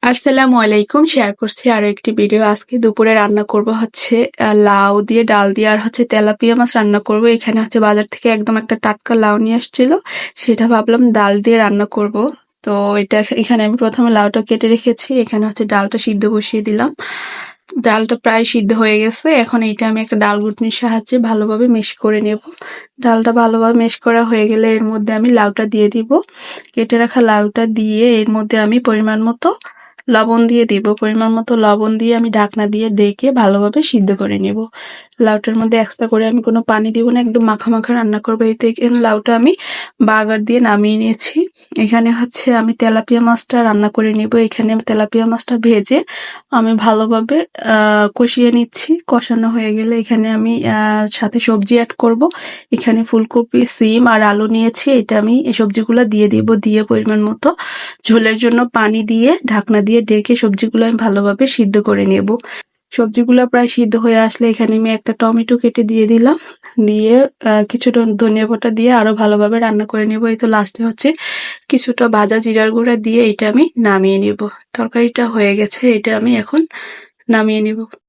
আসসালামু আলাইকুম। শেয়ার করছি আরো একটি ভিডিও। আজকে দুপুরে রান্না করব হচ্ছে লাউ দিয়ে, ডাল দিয়ে আর হচ্ছে তেলাপিয়া মাছ রান্না করব। এখানে হচ্ছে বাজার থেকে একদম একটা টাটকা লাউ নিয়ে আসছিল, সেটা ভাবলাম ডাল দিয়ে রান্না করব। তো এখানে আমি প্রথমে লাউটা কেটে রেখেছি, এখানে হচ্ছে ডালটা সিদ্ধ বসিয়ে দিলাম। ডালটা প্রায় সিদ্ধ হয়ে গেছে, এখন এইটা আমি একটা ডাল ঘুটনির সাহায্যে ভালোভাবে মেশ করে নেব। ডালটা ভালোভাবে মেশ করা হয়ে গেলে এর মধ্যে আমি লাউটা দিয়ে দিব। কেটে রাখা লাউটা দিয়ে এর মধ্যে আমি পরিমাণ মতো লবণ দিয়ে দিব। পরিমাণ মতো লবণ দিয়ে আমি ঢাকনা দিয়ে ডেকে ভালোভাবে সিদ্ধ করে নেব। লাউটার মধ্যে এক্সট্রা করে আমি কোনো পানি দিব না, একদম মাখা মাখা রান্না করবো। এই তো এখানে লাউটা আমি বাগার দিয়ে নামিয়ে নিয়েছি। এখানে হচ্ছে আমি তেলাপিয়া মাছটা রান্না করে নিব। এখানে তেলাপিয়া মাছটা ভেজে আমি ভালোভাবে কষিয়ে নিচ্ছি। কষানো হয়ে গেলে এখানে আমি সাথে সবজি অ্যাড করব। এখানে ফুলকপি, সিম আর আলু নিয়েছি, এটা আমি এই সবজিগুলো দিয়ে দিব। দিয়ে পরিমাণ মতো ঝোলের জন্য পানি দিয়ে ঢাকনা দিয়ে ডেকে সবজিগুলো আমি ভালোভাবে সিদ্ধ করে নেব। সবজিগুলো প্রায় সিদ্ধ হয়ে আসলে এখানে আমি একটা টমেটো কেটে দিয়ে দিলাম। দিয়ে কিছুটা ধনিয়া পাতা দিয়ে আরো ভালোভাবে রান্না করে নেব। এই তো লাস্টে হচ্ছে কিছুটা ভাজা জিরার গুঁড়া দিয়ে এটা আমি নামিয়ে নেব। তরকারিটা হয়ে গেছে, এটা আমি এখন নামিয়ে নেব।